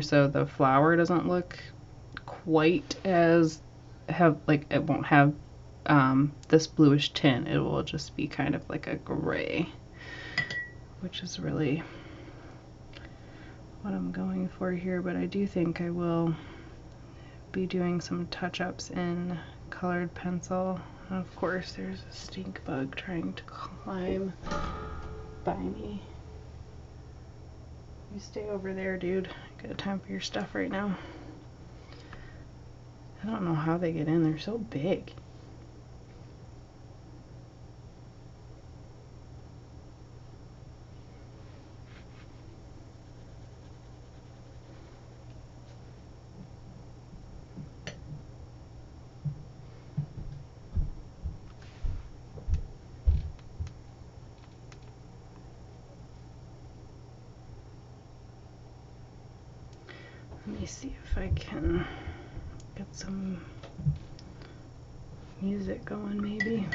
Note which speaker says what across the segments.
Speaker 1: so the flower doesn't look quite as it won't have this bluish tint. It will just be kind of like a gray, which is really what I'm going for here, but I do think I will be doing some touch-ups in colored pencil. And of course there's a stink bug trying to climb by me. You stay over there, dude. I got time for your stuff right now. I don't know how they get in. They're so big. Let me see if I can get some music going, maybe.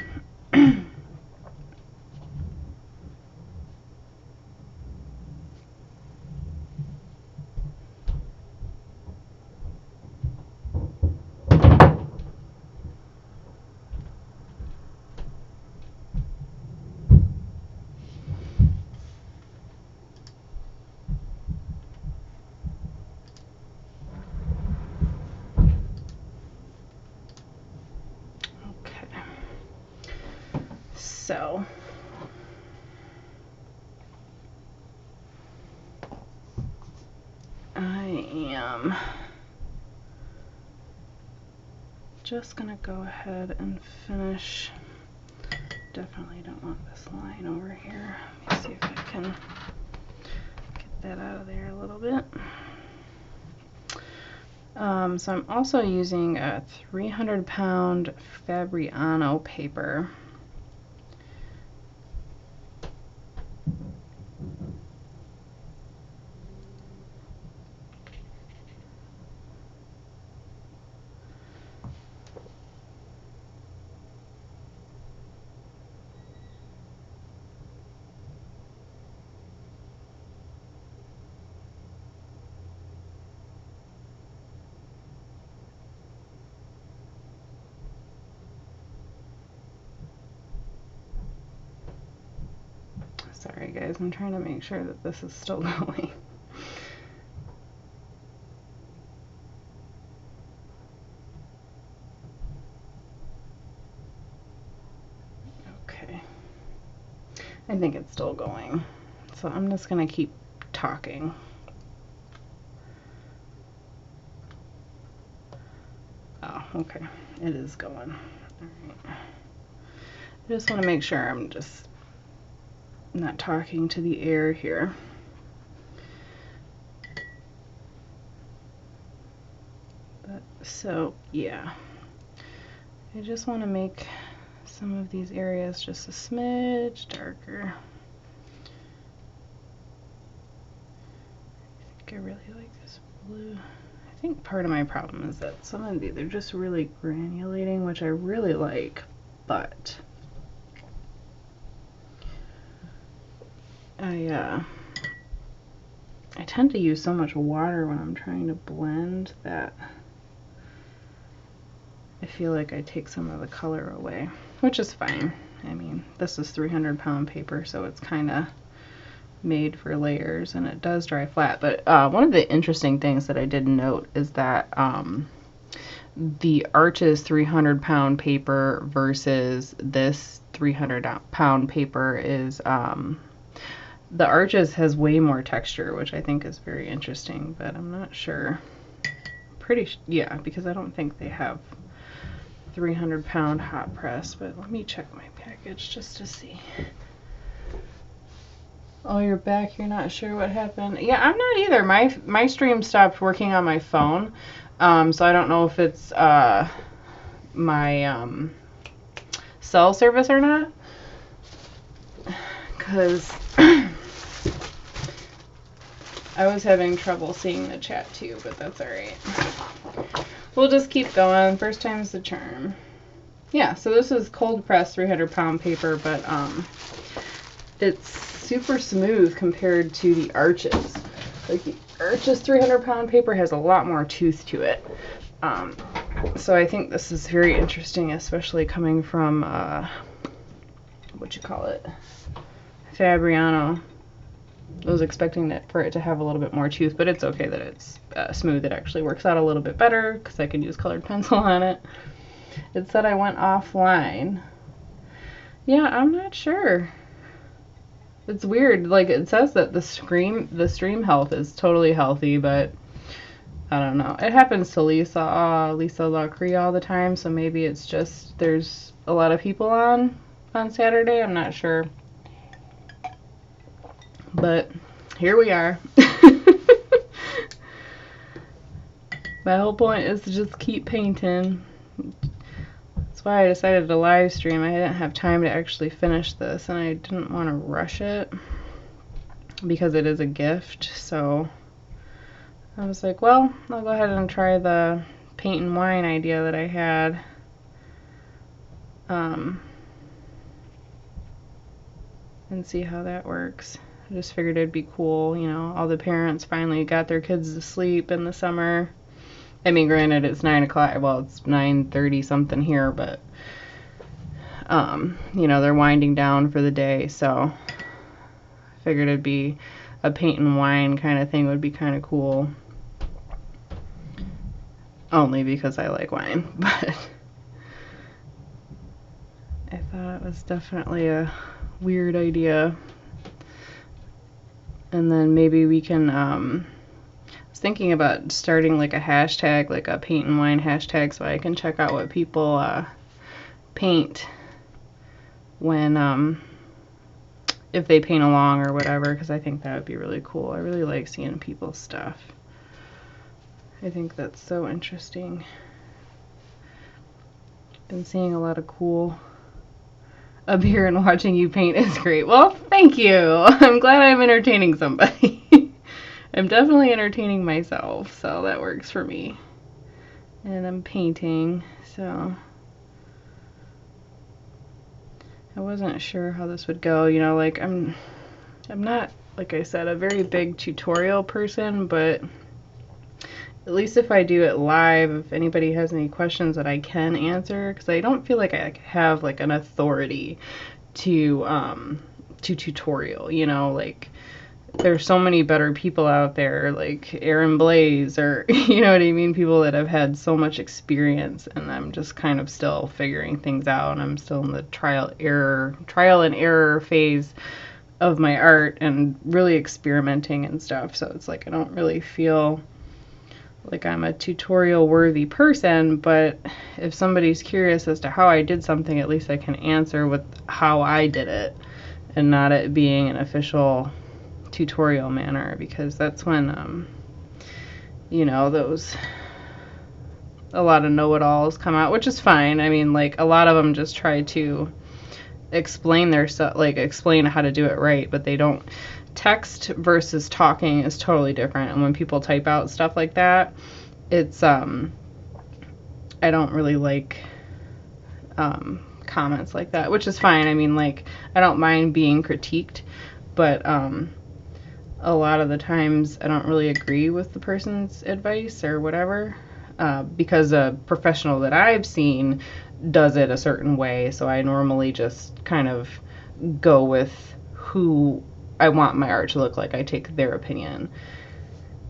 Speaker 1: So I am just gonna go ahead and finish. Definitely don't want this line over here. Let me see if I can get that out of there a little bit. So I'm also using a 300-pound Fabriano paper. Sorry guys, I'm trying to make sure that this is still going. Okay. I think it's still going. So I'm just gonna keep talking. Oh, okay. It is going. All right. I just want to make sure I'm just not talking to the air here. But so yeah, I just want to make some of these areas just a smidge darker. I think I really like this blue. I think part of my problem is that some of these are just really granulating, which I really like, but I tend to use so much water when I'm trying to blend that I feel like I take some of the color away, which is fine. I mean, this is 300-pound paper, so it's kind of made for layers, and it does dry flat. But one of the interesting things that I did note is that the Arches 300-pound paper versus this 300-pound paper is the Arches has way more texture, which I think is very interesting, but I'm not sure. Yeah, because I don't think they have 300-pound hot press, but let me check my package just to see. Oh, you're back. You're not sure what happened. Yeah, I'm not either. My stream stopped working on my phone, so I don't know if it's my cell service or not, because I was having trouble seeing the chat too, but that's alright. We'll just keep going. First time's the charm. Yeah, so this is cold pressed 300-pound paper, but it's super smooth compared to the Arches. Like the just 300-pound paper has a lot more tooth to it. So I think this is very interesting, especially coming from, what you call it, Fabriano. I was expecting it for it to have a little bit more tooth, but it's okay that it's smooth. It actually works out a little bit better because I can use colored pencil on it. It said I went offline. Yeah, I'm not sure. It's weird. Like, it says that the stream health is totally healthy, but I don't know. It happens to Lisa Lacree all the time, so maybe it's just there's a lot of people on Saturday. I'm not sure. But here we are. My whole point is to just keep painting. That's why I decided to live stream. I didn't have time to actually finish this, and I didn't want to rush it because it is a gift. So I was like, well, I'll go ahead and try the paint and wine idea that I had. And see how that works. I just figured it'd be cool, you know, all the parents finally got their kids to sleep in the summer. I mean, granted, it's 9 o'clock, well, it's 9:30 something here, but, you know, they're winding down for the day, so I figured it'd be a paint and wine kind of thing would be kind of cool. Only because I like wine, but I thought it was definitely a weird idea. And then maybe we can, I was thinking about starting like a hashtag, like a paint and wine hashtag, so I can check out what people paint when, if they paint along or whatever, because I think that would be really cool. I really like seeing people's stuff. I think that's so interesting. Been seeing a lot of cool up here, and watching you paint is great. Well, thank you. I'm glad I'm entertaining somebody. I'm definitely entertaining myself, so that works for me. And I'm painting, so I wasn't sure how this would go. You know, like I'm not, like I said, a very big tutorial person, but at least if I do it live, if anybody has any questions that I can answer, because I don't feel like I have like an authority to tutorial, you know, like there's so many better people out there, like Aaron Blaze, or you know what I mean, people that have had so much experience, and I'm just kind of still figuring things out. I'm still in the trial and error phase of my art and really experimenting and stuff, so it's like I don't really feel like I'm a tutorial worthy person, but if somebody's curious as to how I did something, at least I can answer with how I did it and not it being an official tutorial manner, because that's when you know, a lot of know-it-alls come out, which is fine. I mean, like a lot of them just try to explain their stuff, like explain how to do it right, but they don't. Text versus talking is totally different, and when people type out stuff like that, it's I don't really like comments like that, which is fine. I mean, like I don't mind being critiqued, but a lot of the times I don't really agree with the person's advice or whatever, because a professional that I've seen does it a certain way, so I normally just kind of go with who I want my art to look like. I take their opinion.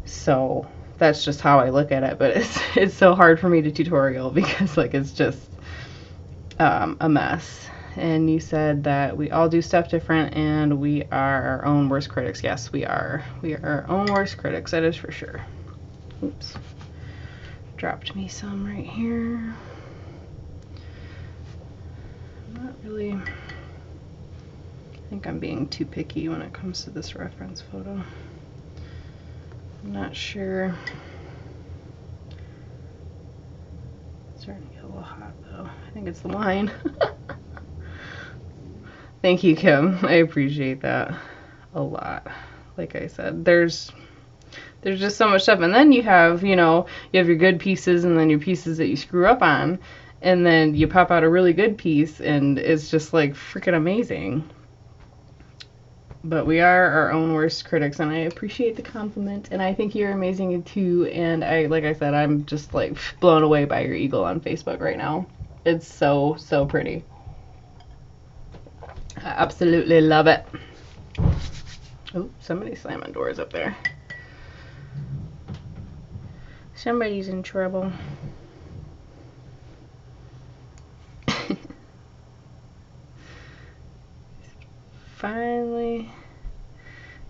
Speaker 1: So that's just how I look at it, but it's so hard for me to tutorial because like it's just a mess. And you said that we all do stuff different and we are our own worst critics. Yes, we are. We are our own worst critics, that is for sure. Oops. Dropped me some right here. Not really. I think I'm being too picky when it comes to this reference photo. I'm not sure. It's starting to get a little hot though. I think it's the wine. Thank you, Kim. I appreciate that a lot. Like I said, there's just so much stuff, and then you have, you know, you have your good pieces and then your pieces that you screw up on, and then you pop out a really good piece and it's just like freaking amazing. But we are our own worst critics, and I appreciate the compliment, and I think you're amazing too. And like I said, I'm just like blown away by your eagle on Facebook right now. It's so, so pretty. I absolutely love it. Oh, somebody's slamming doors up there. Somebody's in trouble. Finally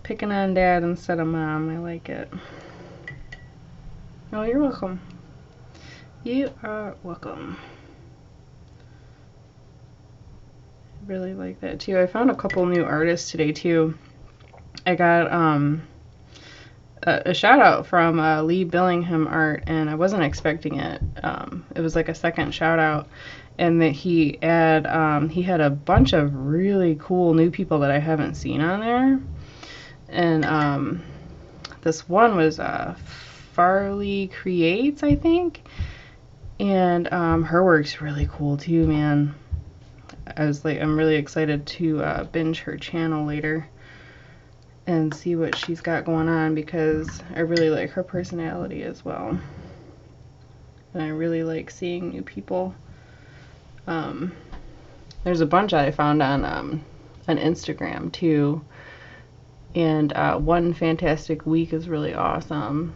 Speaker 1: picking on Dad instead of Mom. I like it. Oh, you're welcome. You are welcome. I really like that too. I found a couple new artists today too. I got a shout out from Lee Billingham Art, and I wasn't expecting it. It was like a second shout out, and that he had a bunch of really cool new people that I haven't seen on there. And this one was Farley Creates, I think, and her work's really cool too, man. I'm really excited to binge her channel later and see what she's got going on, because I really like her personality as well. And I really like seeing new people. There's a bunch I found on Instagram too. And One Fantastic Week is really awesome.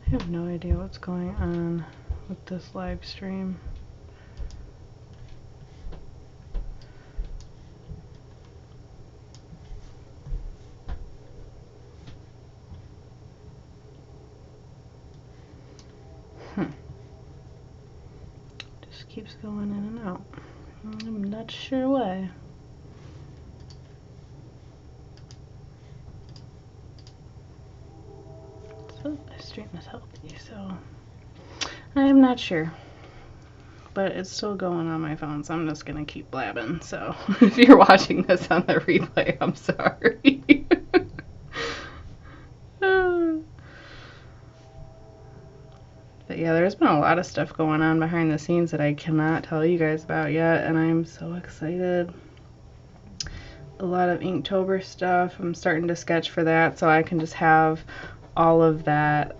Speaker 1: I have no idea what's going on with this live stream. Just keeps going in and out. I'm not sure why. So this stream is healthy, so I am not sure. But it's still going on my phone, so I'm just gonna keep blabbing. So if you're watching this on the replay, I'm sorry. But yeah, there's been a lot of stuff going on behind the scenes that I cannot tell you guys about yet, and I'm so excited. A lot of Inktober stuff. I'm starting to sketch for that, so I can just have all of that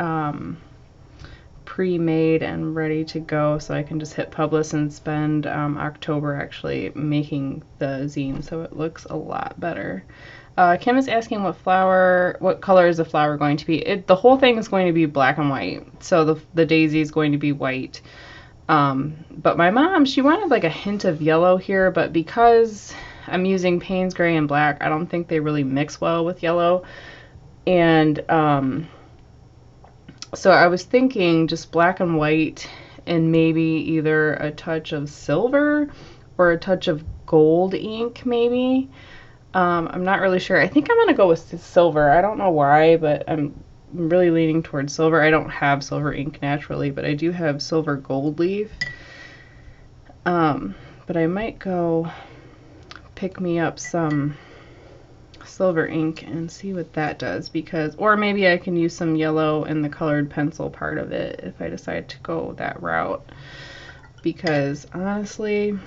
Speaker 1: pre-made and ready to go, so I can just hit publish and spend October actually making the zine, so it looks a lot better. Kim is asking what color is the flower going to be. The whole thing is going to be black and white, so the daisy is going to be white. But my mom, she wanted like a hint of yellow here, but because I'm using Payne's gray and black, I don't think they really mix well with yellow. And so I was thinking just black and white, and maybe either a touch of silver or a touch of gold ink maybe. I'm not really sure. I think I'm gonna go with silver. I don't know why, but I'm really leaning towards silver. I don't have silver ink naturally, but I do have silver gold leaf. But I might go pick me up some silver ink and see what that does, because, or maybe I can use some yellow in the colored pencil part of it if I decide to go that route, because honestly,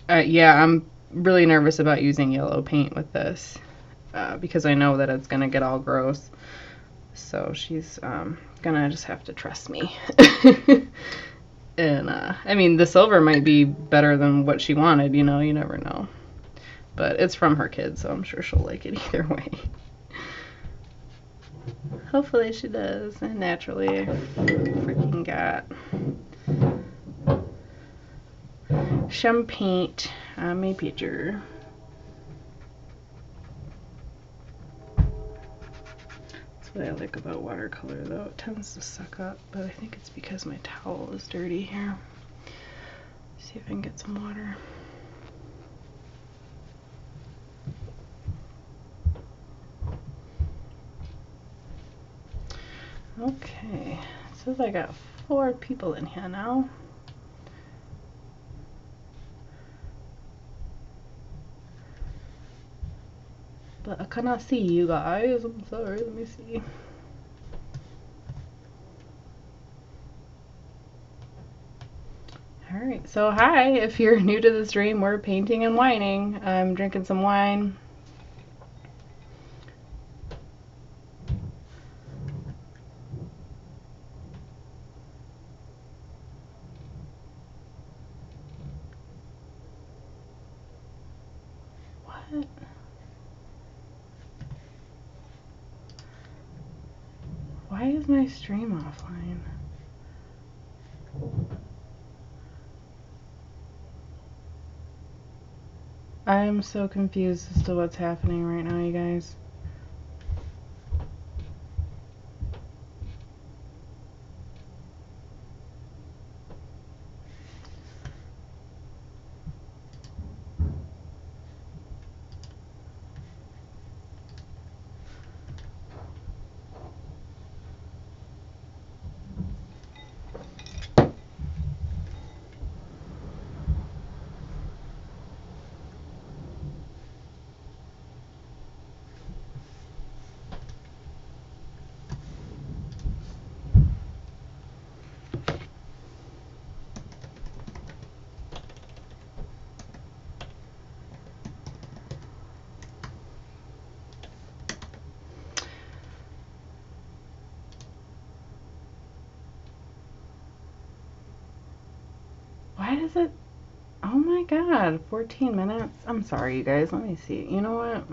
Speaker 1: yeah, I'm really nervous about using yellow paint with this, because I know that it's gonna get all gross. So she's gonna just have to trust me. And I mean, the silver might be better than what she wanted, you know, you never know. But it's from her kids, so I'm sure she'll like it either way. Hopefully she does. And naturally, I freaking got some paint on my picture. That's what I like about watercolor, though. It tends to suck up, but I think it's because my towel is dirty here. See if I can get some water. Okay, it says I got 4 people in here now. But I cannot see you guys. I'm sorry. Let me see. Alright, so hi. If you're new to the stream, we're painting and whining. I'm drinking some wine. What? Why is my stream offline? I am so confused as to what's happening right now, you guys. Why does it... Oh my god, 14 minutes? I'm sorry, you guys. Let me see. You know what?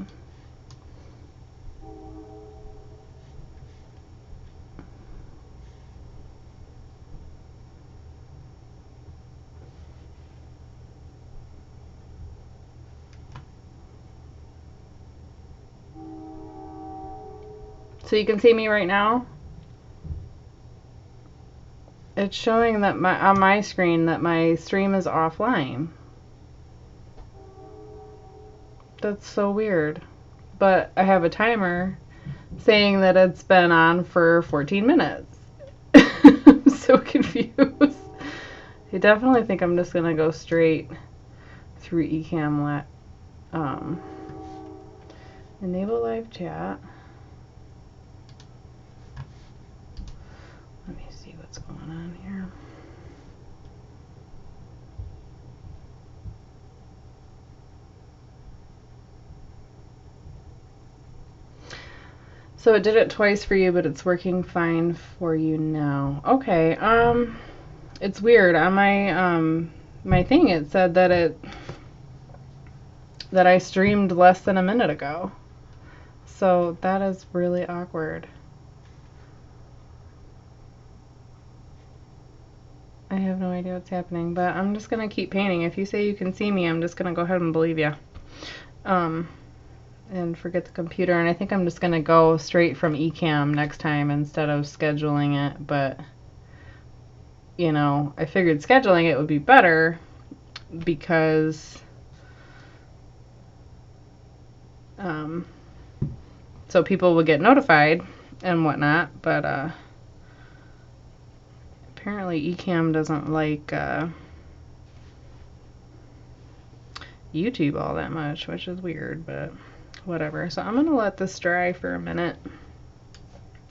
Speaker 1: So you can see me right now? It's showing that on my screen that my stream is offline. That's so weird. But I have a timer saying that it's been on for 14 minutes. I'm so confused. I definitely think I'm just gonna go straight through Ecamm. Enable live chat. Let me see what's going on here. So it did it twice for you, but it's working fine for you now. Okay, it's weird. On my my thing it said that I streamed less than a minute ago. So that is really awkward. I have no idea what's happening, but I'm just gonna keep painting. If you say you can see me, I'm just gonna go ahead and believe you. And forget the computer, and I think I'm just gonna go straight from Ecamm next time instead of scheduling it, but you know, I figured scheduling it would be better because so people would get notified and whatnot, but apparently Ecamm doesn't like YouTube all that much, which is weird, but whatever. So I'm gonna let this dry for a minute,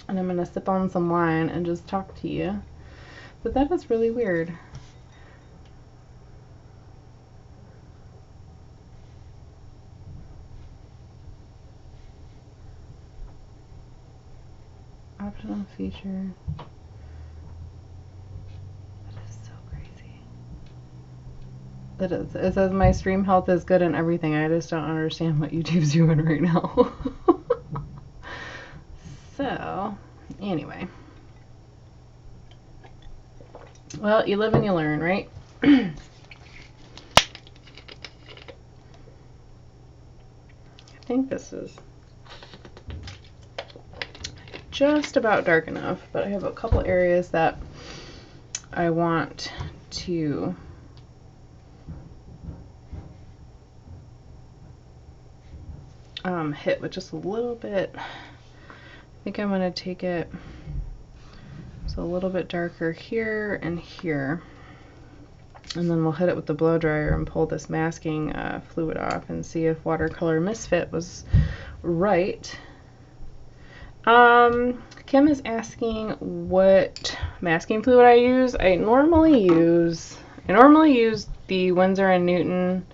Speaker 1: and I'm gonna sip on some wine and just talk to you. But that is really weird. Optional feature. That is so crazy. It is. It says my stream health is good and everything. I just don't understand what YouTube's doing right now. So, anyway. Well, you live and you learn, right? I think this is just about dark enough, but I have a couple areas that I want to hit with just a little bit. I think I'm going to take it so a little bit darker here and here, and then we'll hit it with the blow dryer and pull this masking fluid off and see if Watercolor Misfit was right. Kim is asking what masking fluid I use. I normally use the Winsor & Newton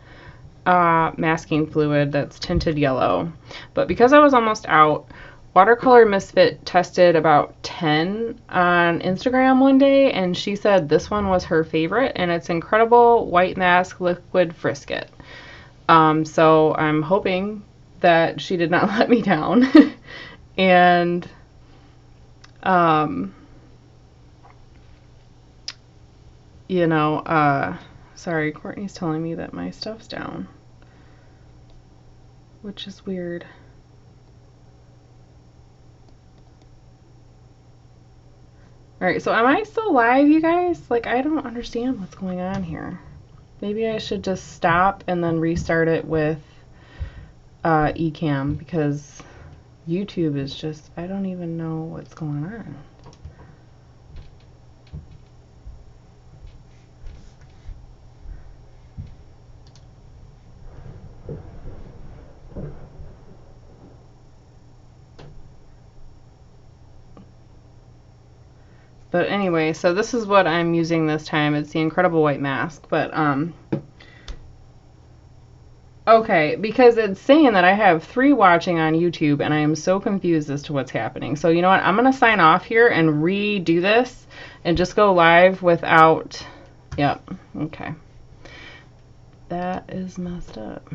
Speaker 1: masking fluid that's tinted yellow. But because I was almost out, Watercolor Misfit tested about 10 on Instagram one day, and she said this one was her favorite, and it's Incredible White Mask Liquid Frisket. So I'm hoping that she did not let me down. And you know, sorry, Courtney's telling me that my stuff's down, which is weird. Alright, so am I still live, you guys? Like, I don't understand what's going on here. Maybe I should just stop and then restart it with Ecamm, because YouTube is just, I don't even know what's going on. But anyway, so this is what I'm using this time. It's the Incredible White Mask, but okay, because it's saying that I have 3 watching on YouTube, and I am so confused as to what's happening. So you know what? I'm going to sign off here and redo this and just go live without... Yep, okay. That is messed up.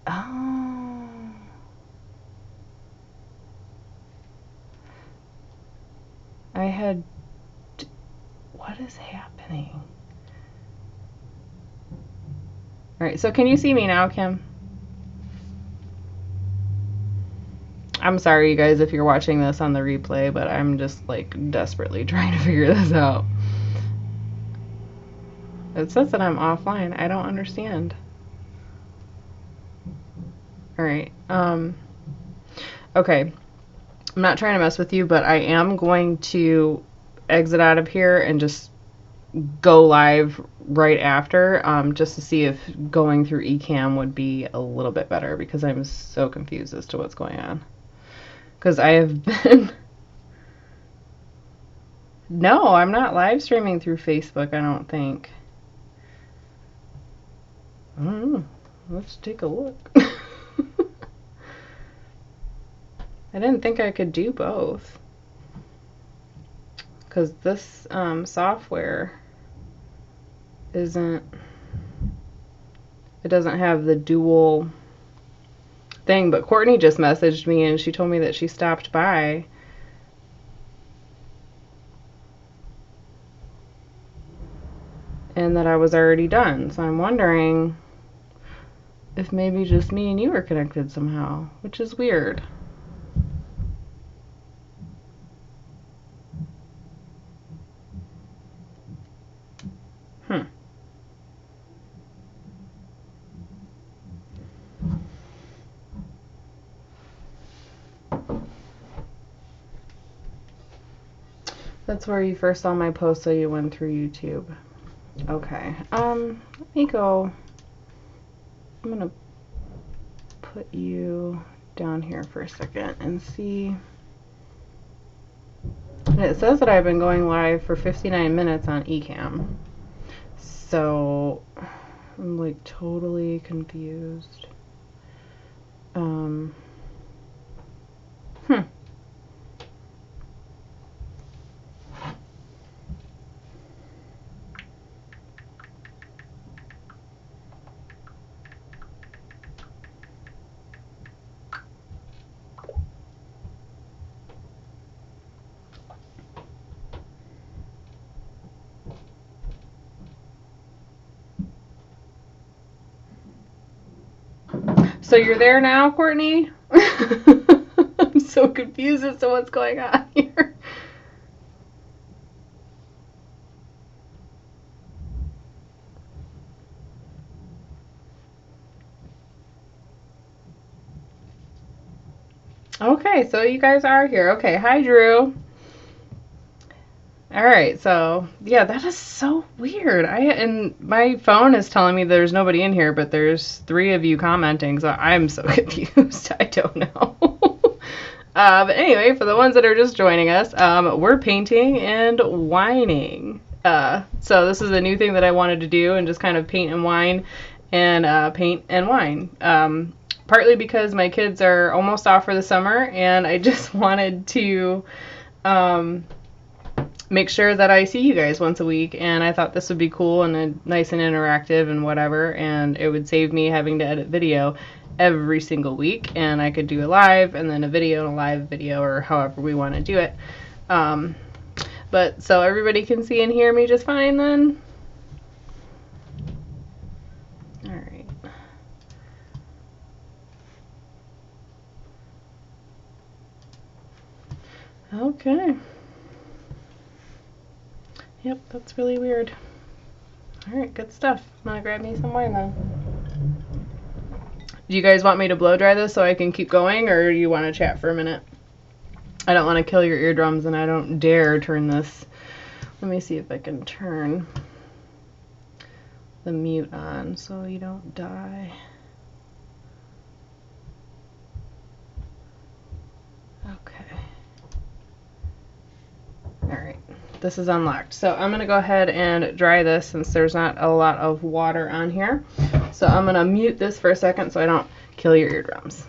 Speaker 1: Oh... I had... What is happening? Alright, so can you see me now, Kim? I'm sorry, you guys, if you're watching this on the replay, but I'm just, like, desperately trying to figure this out. It says that I'm offline. I don't understand. Alright, okay. I'm not trying to mess with you, but I am going to exit out of here and just go live right after, just to see if going through Ecamm would be a little bit better, because I'm so confused as to what's going on. Because I have been... No, I'm not live streaming through Facebook, I don't think. I don't know. Let's take a look. I didn't think I could do both, because this software isn't, it doesn't have the dual thing. But Courtney just messaged me and she told me that she stopped by and that I was already done. So I'm wondering if maybe just me and you are connected somehow, which is weird. That's where you first saw my post, so you went through YouTube. Okay, let me go, I'm gonna put you down here for a second and see. And it says that I've been going live for 59 minutes on Ecamm. So I'm like totally confused. So you're there now, Courtney? I'm so confused as to what's going on here. Okay, so you guys are here. Okay, hi Drew. All right, so yeah, that is so weird. And my phone is telling me there's nobody in here, but there's 3 of you commenting, so I'm so confused. I don't know. But anyway, for the ones that are just joining us, we're painting and whining. So this is a new thing that I wanted to do, and just kind of paint and whine, and paint and whine. Partly because my kids are almost off for the summer, and I just wanted to make sure that I see you guys once a week, and I thought this would be cool and nice and interactive and whatever, and it would save me having to edit video every single week, and I could do a live and then a video and a live video, or however we want to do it. But so everybody can see and hear me just fine then? Alright. Okay. Yep, that's really weird. Alright, good stuff. I'm gonna grab me some wine then. Do you guys want me to blow dry this so I can keep going, or do you want to chat for a minute? I don't want to kill your eardrums, and I don't dare turn this. Let me see if I can turn the mute on so you don't die. Okay. Alright, this is unlocked. So I'm going to go ahead and dry this since there's not a lot of water on here. So I'm going to mute this for a second so I don't kill your eardrums.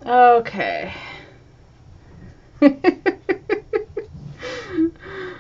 Speaker 1: Okay.